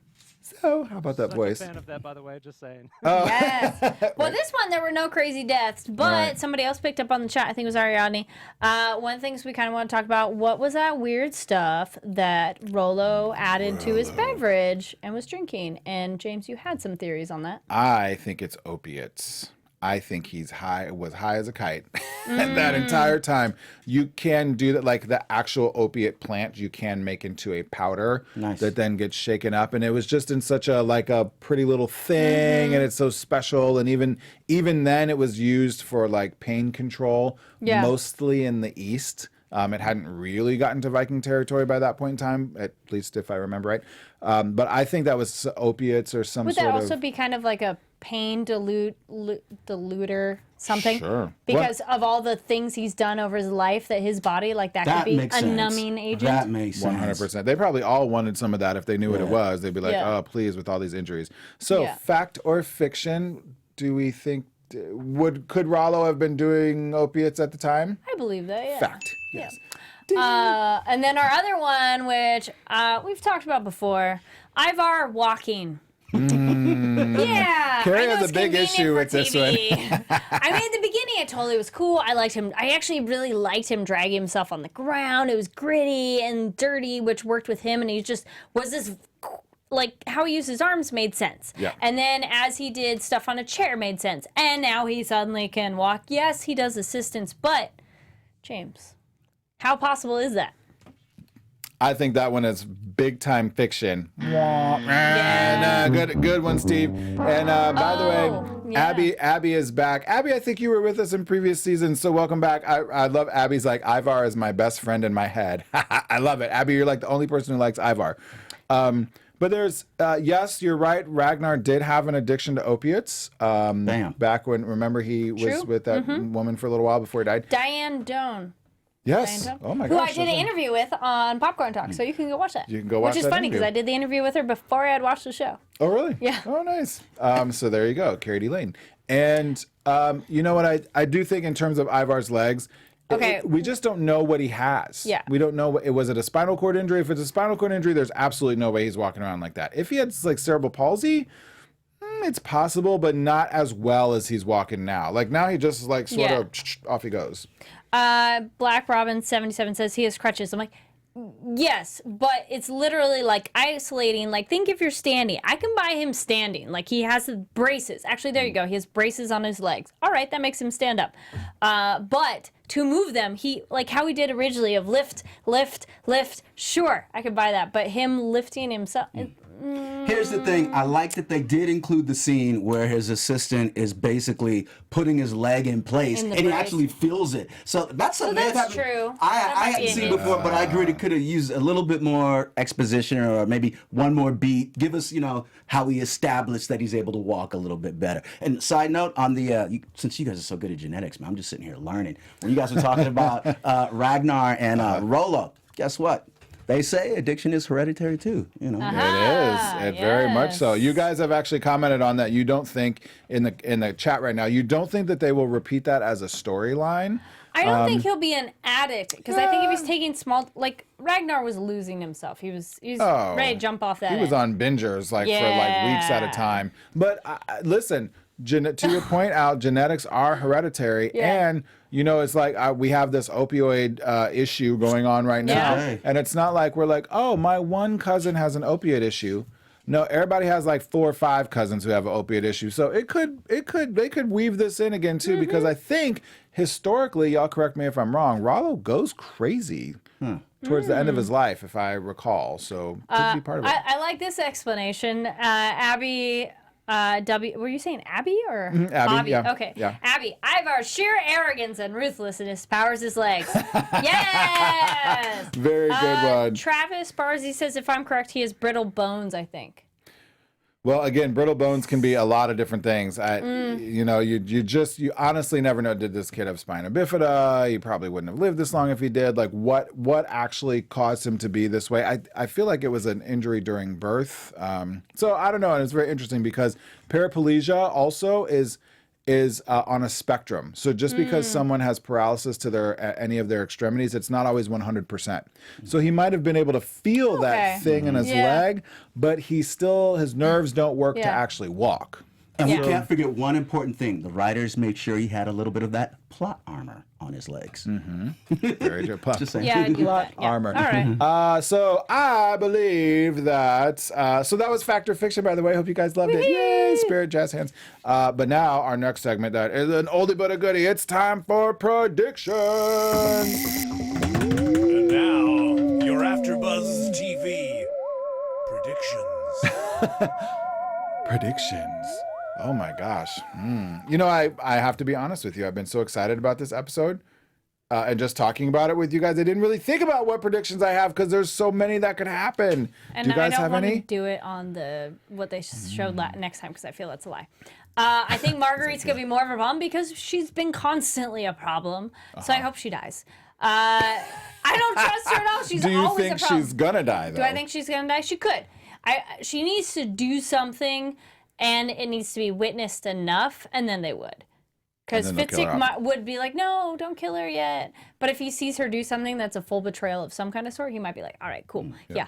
how about that Such voice? a fan of that, by the way. Just saying. Yes. Well, this one, there were no crazy deaths, but somebody else picked up on the chat. I think it was Ariadne. One of the things we kind of want to talk about, what was that weird stuff that Rollo added to his beverage and was drinking? And James, you had some theories on that. I think it's opiates. I think was high as a kite that entire time. You can do that, like the actual opiate plant you can make into a powder that then gets shaken up. And it was just in such a pretty little thing, and it's so special. And even then it was used for like pain control, mostly in the East. It hadn't really gotten to Viking territory by that point in time, at least if I remember right. But I think that was opiates or some Would sort that of... also be kind of like a pain diluter something? Sure. Because of all the things he's done over his life, that his body, like that could be makes a sense. numbing agent. That makes sense. 100%. They probably all wanted some of that if they knew what it was. They'd be like, oh, please, with all these injuries. So, fact or fiction, do we think, could Rollo have been doing opiates at the time? I believe that, yeah. Fact, yes. And then our other one, which we've talked about before, Ivar walking. Yeah, Carrie I know has a it's big convenient issue for with this TV. one. I mean, at the beginning, it totally was cool. I liked him. I actually really liked him dragging himself on the ground. It was gritty and dirty, which worked with him. And he just was this, like, how he used his arms made sense. Yeah. And then as he did stuff on a chair made sense. And now he suddenly can walk. Yes, he does assistance, but James, how possible is that? I think that one is big time fiction. Good one, Steve. And by the way, Abby is back. Abby, I think you were with us in previous seasons, so welcome back. I love Abby's like, Ivar is my best friend in my head. I love it. Abby, you're like the only person who likes Ivar. But there's, yes, you're right. Ragnar did have an addiction to opiates. Back when, remember, he was with that woman for a little while before he died. Diane Doan. Yes. Oh my gosh. Who I gosh. did an interview with on Popcorn Talk, so you can go watch that. You can go watch that. Which is funny because interview. I did the interview with her before I had watched the show. Oh, really? Yeah. Oh, nice. So there you go, Kari Lane. And you know what? I do think in terms of Ivar's legs, we just don't know what he has. Yeah. We don't know. Was it a spinal cord injury? If it's a spinal cord injury, there's absolutely no way he's walking around like that. If he had like cerebral palsy, it's possible, but not as well as he's walking now. Like now he just like sort of off he goes. Black Robin 77 says he has crutches. I'm like, yes, but it's literally like isolating. Like, think if you're standing. I can buy him standing. Like, he has braces. Actually, there you go. He has braces on his legs. All right, that makes him stand up. But to move them, he, like how he did originally of lift, sure, I could buy that. But him lifting himself... Here's the thing. I like that they did include the scene where his assistant is basically putting his leg in place, and he actually feels it. So that's something that's true. I hadn't seen before, but I agree it could have used a little bit more exposition or maybe one more beat. Give us, how he established that he's able to walk a little bit better. And side note on the, since you guys are so good at genetics, man, I'm just sitting here learning. When you guys were talking about Ragnar and Rollo, guess what? They say addiction is hereditary too, It is. Very much so. You guys have actually commented on that. You don't think in the chat right now, you don't think that they will repeat that as a storyline? I don't think he'll be an addict because I think if he's taking small, like Ragnar was losing himself. He was ready to jump off that. He was on bingers for like weeks at a time. But listen, to your point, Al, genetics are hereditary, and it's like we have this opioid issue going on right now, and it's not like we're like, oh, my one cousin has an opiate issue. No, everybody has like 4 or 5 cousins who have an opiate issue. So they could weave this in again too, because I think historically, y'all correct me if I'm wrong, Rollo goes crazy towards the end of his life, if I recall. So could be part of it. I like this explanation. Abby. Were you saying Abby or Abby? Yeah. Okay. Yeah. Abby. Ivar's sheer arrogance and ruthlessness powers his legs. Yes. Very good one. Travis Barzy says, if I'm correct, he has brittle bones, I think. Well, again, brittle bones can be a lot of different things. You know, you honestly never know. Did this kid have spina bifida? He probably wouldn't have lived this long if he did. Like, what actually caused him to be this way? I feel like it was an injury during birth. So I don't know, and it's very interesting because paraplegia also is on a spectrum. So just because someone has paralysis to any of their extremities, it's not always 100%. So he might have been able to feel that thing in his leg, but his nerves don't work to actually walk. And we can't forget one important thing. The writers made sure he had a little bit of that plot armor on his legs. Very good. Just saying. Yeah, I do Plot that. Yeah. armor. All right. So I believe that. So that was Fact or Fiction, by the way. Hope you guys loved it. Yay! Spirit jazz hands. But now our next segment that is an oldie but a goodie. It's time for predictions. And now your AfterBuzz TV predictions. Predictions. Oh my gosh. You know, I have to be honest with you. I've been so excited about this episode. And just talking about it with you guys, I didn't really think about what predictions I have because there's so many that could happen. And do you guys I don't have want any? to do it on what they showed next time because I feel that's a lie. I think Marguerite's going to be more of a problem because she's been constantly a problem. So I hope she dies. I don't trust her at all. She's Do you always think a problem. she's gonna die though? Do I think she's going to die? She could. She needs to do something, and it needs to be witnessed enough, and then they would. Because And then they'll kill her Fitzek would be like, no, don't kill her yet. But if he sees her do something that's a full betrayal of some kind of sort, he might be like, all right, cool. Yeah.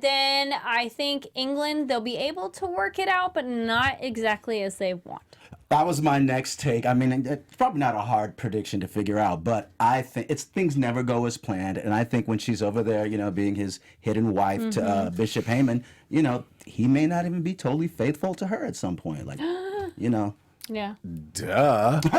Then I think England, they'll be able to work it out, but not exactly as they want. That was my next take. I mean, it's probably not a hard prediction to figure out, but I think things never go as planned. And I think when she's over there, you know, being his hidden wife to Bishop Heahmund, you know, he may not even be totally faithful to her at some point. Like, you know. Yeah. Duh. He's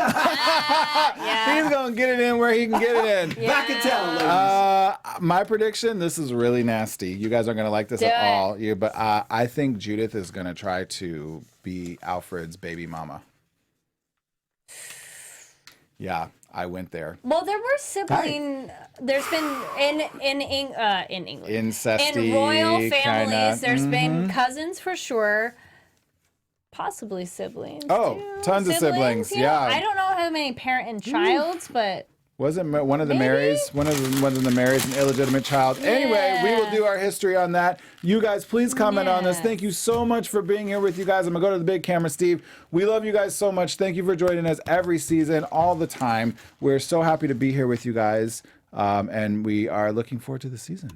gonna get it in where he can get it in. Back in town, ladies. My prediction, this is really nasty. You guys aren't gonna like this Do at it. all. But I think Judith is gonna try to be Alfred's baby mama. Yeah, I went there. Well, there were sibling. There's been in England, Incesty, in royal families. kinda. There's been cousins for sure, possibly siblings. Oh, too. tons of siblings, you know? yeah. I don't know how many parent and childs, but Wasn't one of the Maybe? Marys? One of the Marys an illegitimate child. Anyway, we will do our history on that. You guys, please comment on this. Yes. Thank you so much for being here with you guys. I'm gonna go to the big camera, Steve. We love you guys so much. Thank you for joining us every season, all the time. We're so happy to be here with you guys, and we are looking forward to the season.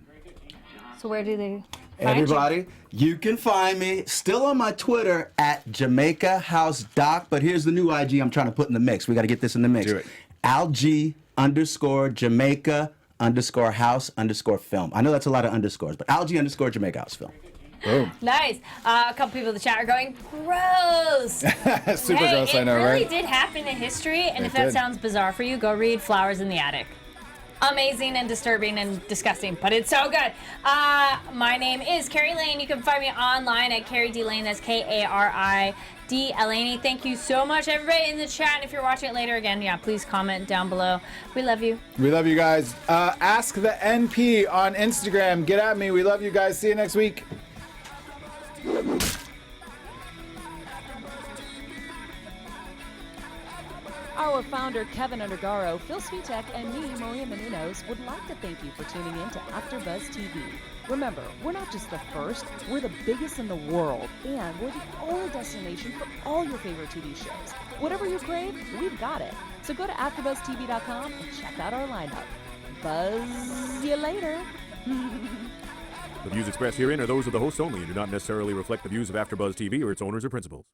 so where do they? Find Everybody, you can find me still on my Twitter at Jamaica House Doc, but here's the new IG I'm trying to put in the mix. We got to get this in the mix. Do it. Alg_Jamaica_House_film. I know that's a lot of underscores, but Alg_Jamaica House Film. Boom. Nice. A couple people in the chat are going, gross. Super Hey, gross, I know, it really right? did happen in history, and It if that did. sounds bizarre for you, go read Flowers in the Attic. Amazing and disturbing and disgusting, but it's so good. My name is Kari Lane. You can find me online at Kari D Lane. That's K-A-R-I-D Laney. Thank you so much, everybody in the chat. And if you're watching it later again, yeah, please comment down below. We love you. We love you guys. Ask the NP on Instagram. Get at me. We love you guys. See you next week. Our founder, Kevin Undergaro, Phil Svitek, and me, Maria Menounos, would like to thank you for tuning in to AfterBuzz TV. Remember, we're not just the first, we're the biggest in the world, and we're the only destination for all your favorite TV shows. Whatever you crave, we've got it. So go to AfterBuzzTV.com and check out our lineup. Buzz you later. The views expressed herein are those of the hosts only and do not necessarily reflect the views of AfterBuzz TV or its owners or principals.